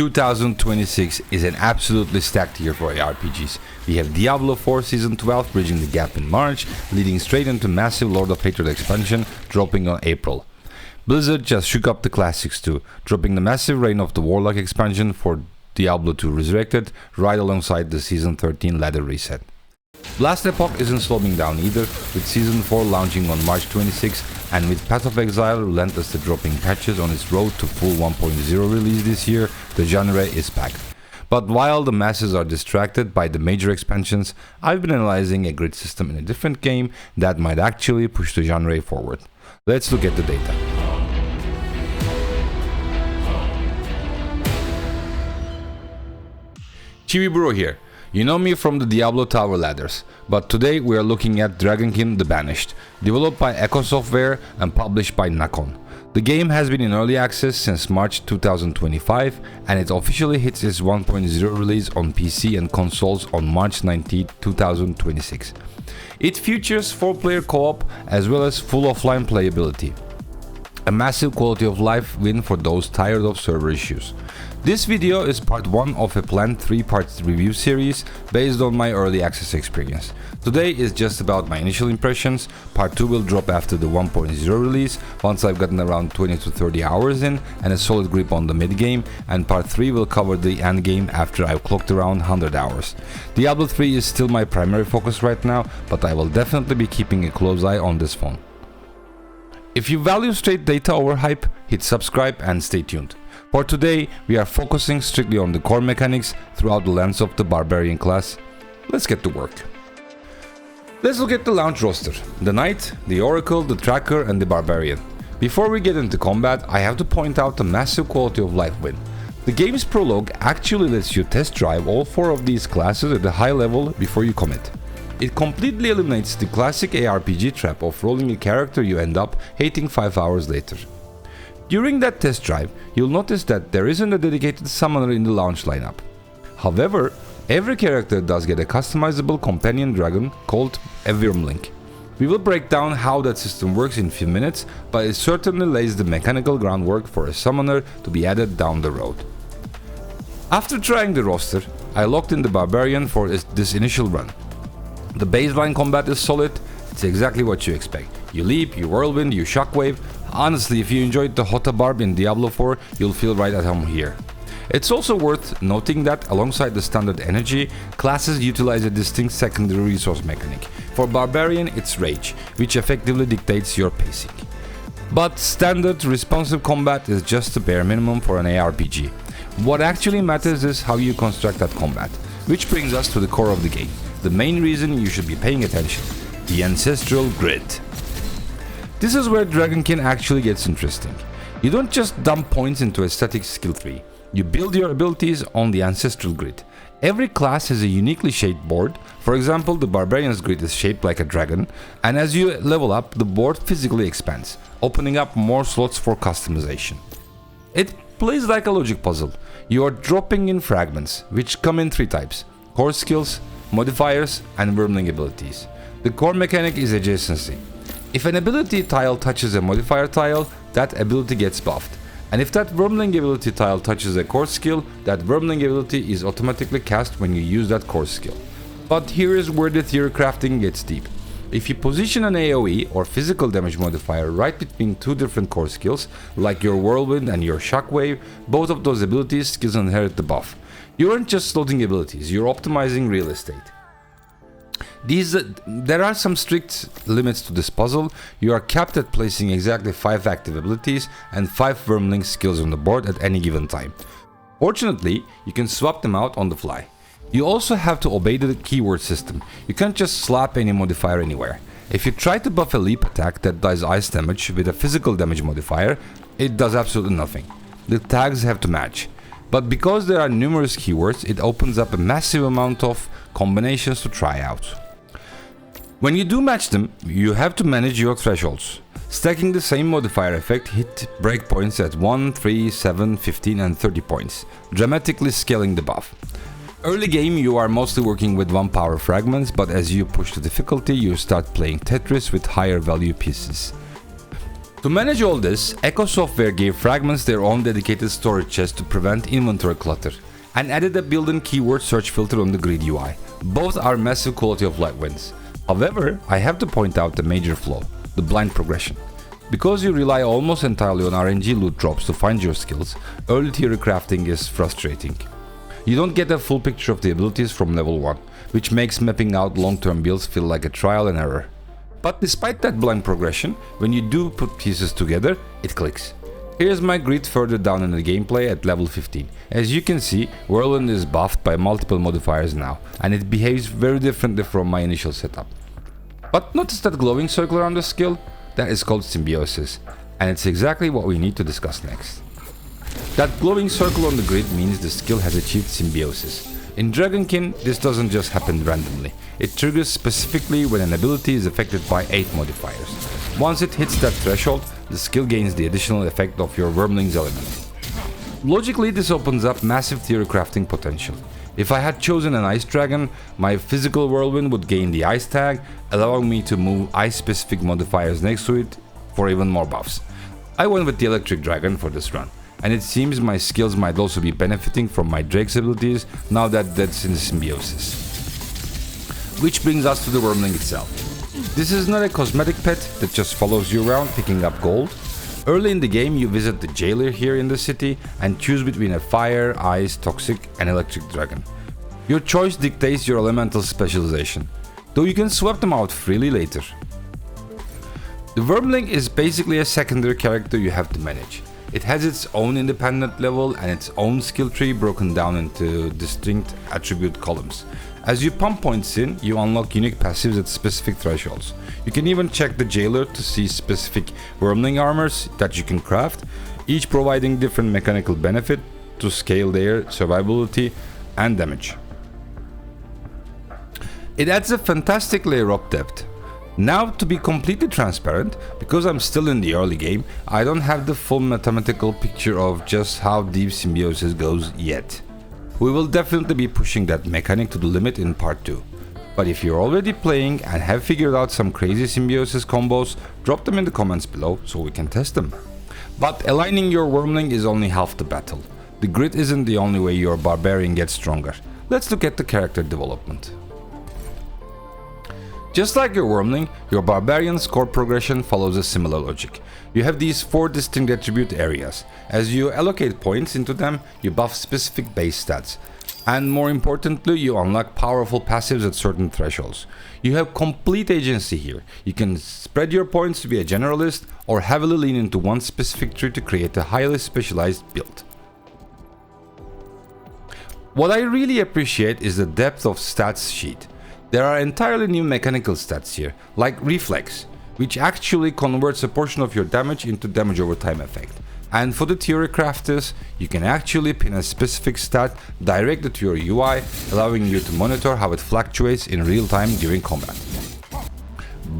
2026 is an absolutely stacked year for ARPGs. We have Diablo 4 Season 12 bridging the gap in March, leading straight into massive Lord of Hatred expansion dropping on April. Blizzard just shook up the classics too, dropping the massive Reign of the Warlock expansion for Diablo 2 Resurrected right alongside the Season 13 ladder reset. Blast Epoch isn't slowing down either, with Season 4 launching on March 26 and with Path of Exile relentlessly dropping patches on its road to full 1.0 release this year, the genre is packed. But while the masses are distracted by the major expansions, I've been analyzing a grid system in a different game that might actually push the genre forward. Let's look at the data. Chewiebro here. You know me from the Diablo Tower ladders, but today we are looking at Dragonkin the Banished, developed by Echo Software and published by Nakon. The game has been in early access since March 2025 and it officially hits its 1.0 release on PC and consoles on March 19, 2026. It features 4-player co-op as well as full offline playability. A massive quality of life win for those tired of server issues. This video is part 1 of a planned 3-part review series based on my early access experience. Today is just about my initial impressions, part 2 will drop after the 1.0 release once I've gotten around 20 to 30 hours in and a solid grip on the mid game, and part 3 will cover the end game after I've clocked around 100 hours. Diablo 3 is still my primary focus right now, but I will definitely be keeping a close eye on this phone. If you value straight data over hype, hit subscribe and stay tuned. For today, we are focusing strictly on the core mechanics throughout the lens of the Barbarian class. Let's get to work. Let's look at the launch roster: the Knight, the Oracle, the Tracker and the Barbarian. Before we get into combat, I have to point out the massive quality of life win. The game's prologue actually lets you test drive all 4 of these classes at a high level before you commit. It completely eliminates the classic ARPG trap of rolling a character you end up hating 5 hours later. During that test drive, you'll notice that there isn't a dedicated summoner in the launch lineup. However, every character does get a customizable companion dragon called a Wyrmling. We will break down how that system works in a few minutes, but it certainly lays the mechanical groundwork for a summoner to be added down the road. After trying the roster, I locked in the Barbarian for this initial run. The baseline combat is solid, it's exactly what you expect. You leap, you whirlwind, you shockwave. Honestly, if you enjoyed the Hota Barb in Diablo 4, you'll feel right at home here. It's also worth noting that alongside the standard energy, classes utilize a distinct secondary resource mechanic. For Barbarian, it's Rage, which effectively dictates your pacing. But standard responsive combat is just the bare minimum for an ARPG. What actually matters is how you construct that combat, which brings us to the core of the game. The main reason you should be paying attention: the Ancestral Grid. This is where Dragonkin actually gets interesting. You don't just dump points into a static skill tree, you build your abilities on the Ancestral Grid. Every class has a uniquely shaped board. For example, the Barbarian's grid is shaped like a dragon, and as you level up, the board physically expands, opening up more slots for customization. It plays like a logic puzzle. You are dropping in fragments, which come in 3 types: core skills, modifiers and Wyrmling abilities. The core mechanic is adjacency. If an ability tile touches a modifier tile, that ability gets buffed. And if that Wyrmling ability tile touches a core skill, that Wyrmling ability is automatically cast when you use that core skill. But here is where the theory crafting gets deep. If you position an AoE or physical damage modifier right between 2 different core skills, like your Whirlwind and your Shockwave, both of those abilities skills inherit the buff. You aren't just slotting abilities, you're optimizing real estate. There are some strict limits to this puzzle. You are capped at placing exactly 5 active abilities and 5 Wyrmling skills on the board at any given time. Fortunately, you can swap them out on the fly. You also have to obey the keyword system. You can't just slap any modifier anywhere. If you try to buff a leap attack that does ice damage with a physical damage modifier, it does absolutely nothing. The tags have to match. But because there are numerous keywords, it opens up a massive amount of combinations to try out. When you do match them, you have to manage your thresholds. Stacking the same modifier effect hit breakpoints at 1, 3, 7, 15 and 30 points, dramatically scaling the buff. Early game you are mostly working with 1 power fragments, but as you push the difficulty you start playing Tetris with higher value pieces. To manage all this, Echo Software gave fragments their own dedicated storage chest to prevent inventory clutter, and added a built-in keyword search filter on the Grid UI. Both are massive quality of life wins. However, I have to point out the major flaw, the blind progression. Because you rely almost entirely on RNG loot drops to find your skills, early tier crafting is frustrating. You don't get a full picture of the abilities from level 1, which makes mapping out long-term builds feel like a trial and error. But despite that blind progression, when you do put pieces together, it clicks. Here's my grid further down in the gameplay at level 15. As you can see, Wyrmling is buffed by multiple modifiers now, and it behaves very differently from my initial setup. But notice that glowing circle around the skill? That is called Symbiosis, and it's exactly what we need to discuss next. That glowing circle on the grid means the skill has achieved Symbiosis. In Dragonkin, this doesn't just happen randomly. It triggers specifically when an ability is affected by 8 modifiers. Once it hits that threshold, the skill gains the additional effect of your Wyrmling's element. Logically, this opens up massive theory crafting potential. If I had chosen an Ice Dragon, my physical whirlwind would gain the Ice tag, allowing me to move Ice-specific modifiers next to it for even more buffs. I went with the Electric Dragon for this run, and it seems my skills might also be benefiting from my Drake's abilities now that that's in Symbiosis. Which brings us to the Wyrmling itself. This is not a cosmetic pet that just follows you around picking up gold. Early in the game you visit the jailer here in the city and choose between a fire, ice, toxic and electric dragon. Your choice dictates your elemental specialization, though you can swap them out freely later. The Wyrmling is basically a secondary character you have to manage. It has its own independent level and its own skill tree broken down into distinct attribute columns. As you pump points in, you unlock unique passives at specific thresholds. You can even check the jailer to see specific Wyrmling armors that you can craft, each providing different mechanical benefit to scale their survivability and damage. It adds a fantastic layer of depth. Now, to be completely transparent, because I'm still in the early game, I don't have the full mathematical picture of just how deep Symbiosis goes yet. We will definitely be pushing that mechanic to the limit in part 2. But if you're already playing and have figured out some crazy Symbiosis combos, drop them in the comments below so we can test them. But aligning your Wyrmling is only half the battle. The grid isn't the only way your Barbarian gets stronger. Let's look at the character development. Just like your Wyrmling, your Barbarian's core progression follows a similar logic. You have these 4 distinct attribute areas. As you allocate points into them, you buff specific base stats. And more importantly, you unlock powerful passives at certain thresholds. You have complete agency here. You can spread your points to be a generalist or heavily lean into one specific tree to create a highly specialized build. What I really appreciate is the depth of stats sheet. There are entirely new mechanical stats here, like Reflex, which actually converts a portion of your damage into damage over time effect. And for the theory crafters, you can actually pin a specific stat directly to your UI, allowing you to monitor how it fluctuates in real time during combat.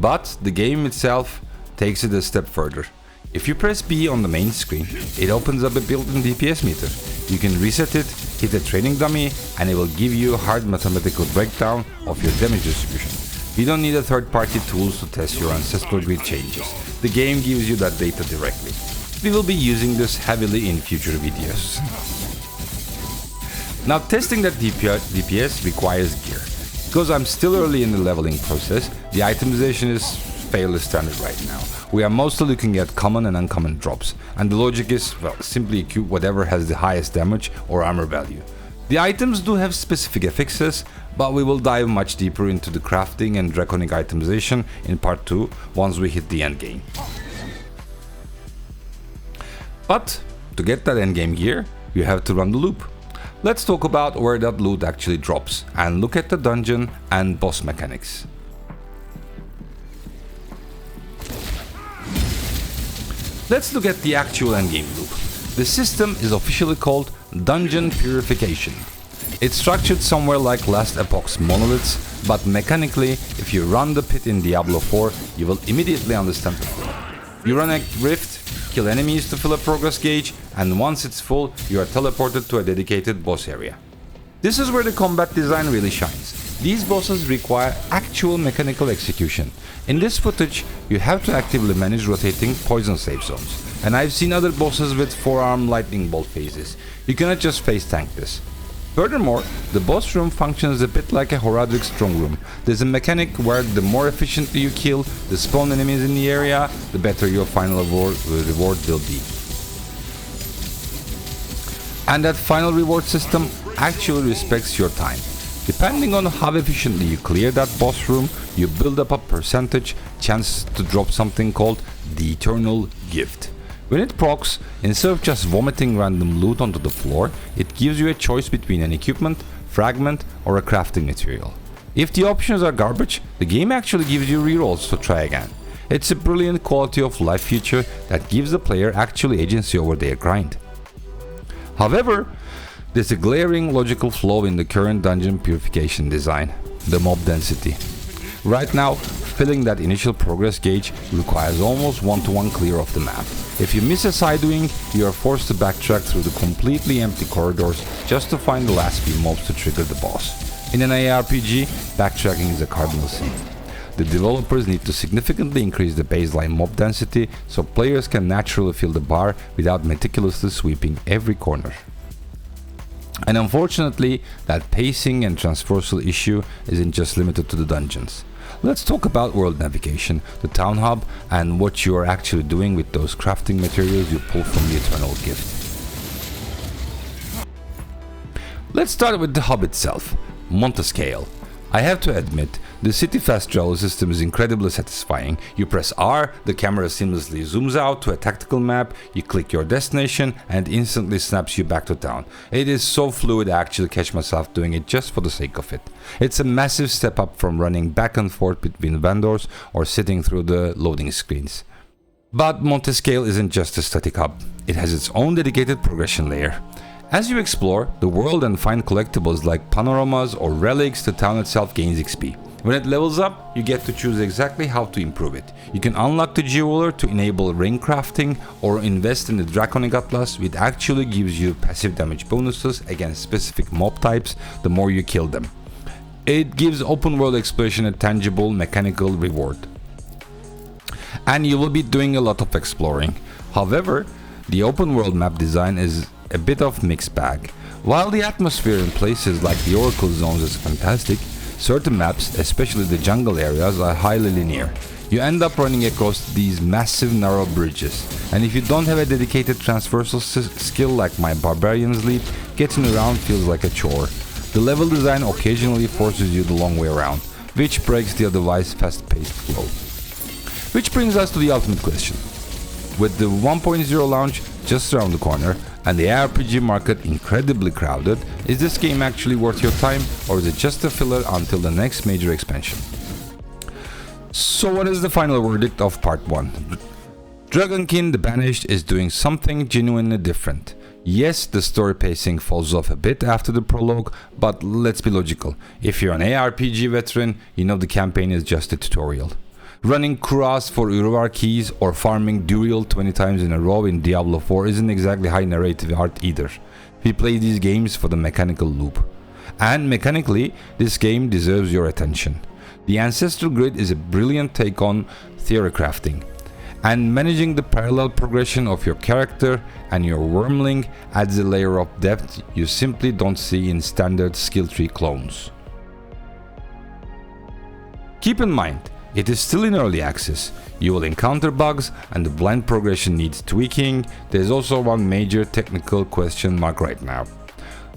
But the game itself takes it a step further. If you press B on the main screen, it opens up a built-in DPS meter. You can reset it, hit a training dummy, and it will give you a hard mathematical breakdown of your damage distribution. You don't need a third-party tools to test your Ancestral Grid changes. The game gives you that data directly. We will be using this heavily in future videos. Now, testing that DPS requires gear. Because I'm still early in the leveling process, the itemization is fairly standard right now. We are mostly looking at common and uncommon drops, and the logic is, well, simply equip whatever has the highest damage or armor value. The items do have specific affixes, but we will dive much deeper into the crafting and draconic itemization in part 2 once we hit the endgame. But to get that endgame gear, you have to run the loop. Let's talk about where that loot actually drops and look at the dungeon and boss mechanics. Let's look at the actual endgame loop. The system is officially called Dungeon Purification. It's structured somewhere like Last Epoch's monoliths, but mechanically, if you run the pit in Diablo 4, you will immediately understand the flow. You run a rift, kill enemies to fill a progress gauge, and once it's full, you are teleported to a dedicated boss area. This is where the combat design really shines. These bosses require actual mechanical execution. In this footage, you have to actively manage rotating poison safe zones. And I've seen other bosses with forearm lightning bolt phases. You cannot just face tank this. Furthermore, the boss room functions a bit like a Horadric strong room. There's a mechanic where the more efficiently you kill the spawn enemies in the area, the better your final reward will be. And that final reward system actually respects your time. Depending on how efficiently you clear that boss room, you build up a percentage chance to drop something called the Eternal Gift. When it procs, instead of just vomiting random loot onto the floor, it gives you a choice between an equipment, fragment, or a crafting material. If the options are garbage, the game actually gives you rerolls to try again. It's a brilliant quality of life feature that gives the player actually agency over their grind. However, there's a glaring logical flaw in the current dungeon purification design: the mob density. Right now, filling that initial progress gauge requires almost one-to-one clear of the map. If you miss a side wing, you are forced to backtrack through the completely empty corridors just to find the last few mobs to trigger the boss. In an ARPG, backtracking is a cardinal sin. The developers need to significantly increase the baseline mob density so players can naturally fill the bar without meticulously sweeping every corner. And unfortunately, that pacing and transversal issue isn't just limited to the dungeons. Let's talk about world navigation, the town hub, and what you are actually doing with those crafting materials you pull from the Eternal Gift. Let's start with the hub itself, Montescail. I have to admit, the city fast travel system is incredibly satisfying. You press R, the camera seamlessly zooms out to a tactical map, you click your destination and instantly snaps you back to town. It is so fluid I actually catch myself doing it just for the sake of it. It's a massive step up from running back and forth between vendors or sitting through the loading screens. But Montescail isn't just a static hub, it has its own dedicated progression layer. As you explore the world and find collectibles like panoramas or relics, the town itself gains XP. When it levels up, you get to choose exactly how to improve it. You can unlock the jeweler to enable ring crafting or invest in the Draconic Atlas, which actually gives you passive damage bonuses against specific mob types the more you kill them. It gives open world exploration a tangible mechanical reward. And you will be doing a lot of exploring. However, the open world map design is a bit of mixed bag. While the atmosphere in places like the Oracle Zones is fantastic, certain maps, especially the jungle areas, are highly linear. You end up running across these massive narrow bridges, and if you don't have a dedicated transversal skill like my Barbarian's lead, getting around feels like a chore. The level design occasionally forces you the long way around, which breaks the otherwise fast-paced flow. Which brings us to the ultimate question. With the 1.0 launch just around the corner, and the ARPG market incredibly crowded, is this game actually worth your time, or is it just a filler until the next major expansion? So what is the final verdict of part 1? Dragonkin the Banished is doing something genuinely different. Yes, the story pacing falls off a bit after the prologue, but let's be logical. If you're an ARPG veteran, you know the campaign is just a tutorial. Running Kuras for Uruvar keys or farming Duriel 20 times in a row in Diablo 4 isn't exactly high narrative art either. We play these games for the mechanical loop. And mechanically, this game deserves your attention. The Ancestral Grid is a brilliant take on theory crafting. And managing the parallel progression of your character and your Wyrmling adds a layer of depth you simply don't see in standard skill tree clones. Keep in mind, it is still in early access. You will encounter bugs and the blind progression needs tweaking. There's also one major technical question mark right now.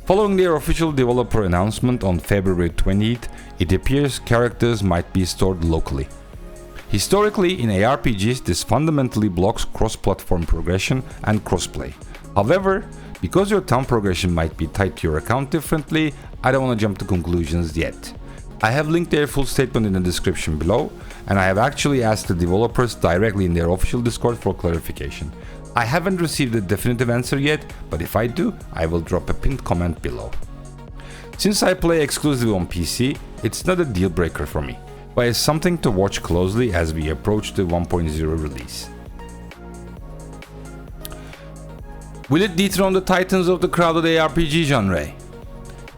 Following their official developer announcement on February 20th, it appears characters might be stored locally. Historically, in ARPGs, this fundamentally blocks cross-platform progression and crossplay. However, because your town progression might be tied to your account differently, I don't want to jump to conclusions yet. I have linked their full statement in the description below, and I have actually asked the developers directly in their official Discord for clarification. I haven't received a definitive answer yet, but if I do, I will drop a pinned comment below. Since I play exclusively on PC, it's not a deal breaker for me, but it's something to watch closely as we approach the 1.0 release. Will it dethrone the titans of the crowded ARPG genre?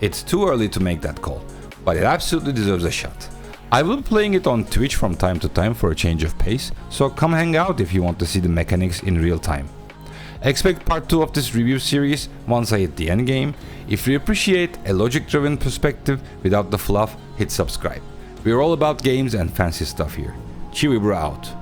It's too early to make that call, but it absolutely deserves a shot. I will be playing it on Twitch from time to time for a change of pace, so come hang out if you want to see the mechanics in real time. Expect part 2 of this review series once I hit the endgame. If you appreciate a logic-driven perspective without the fluff, hit subscribe. We're all about games and fancy stuff here. Chewiebro out.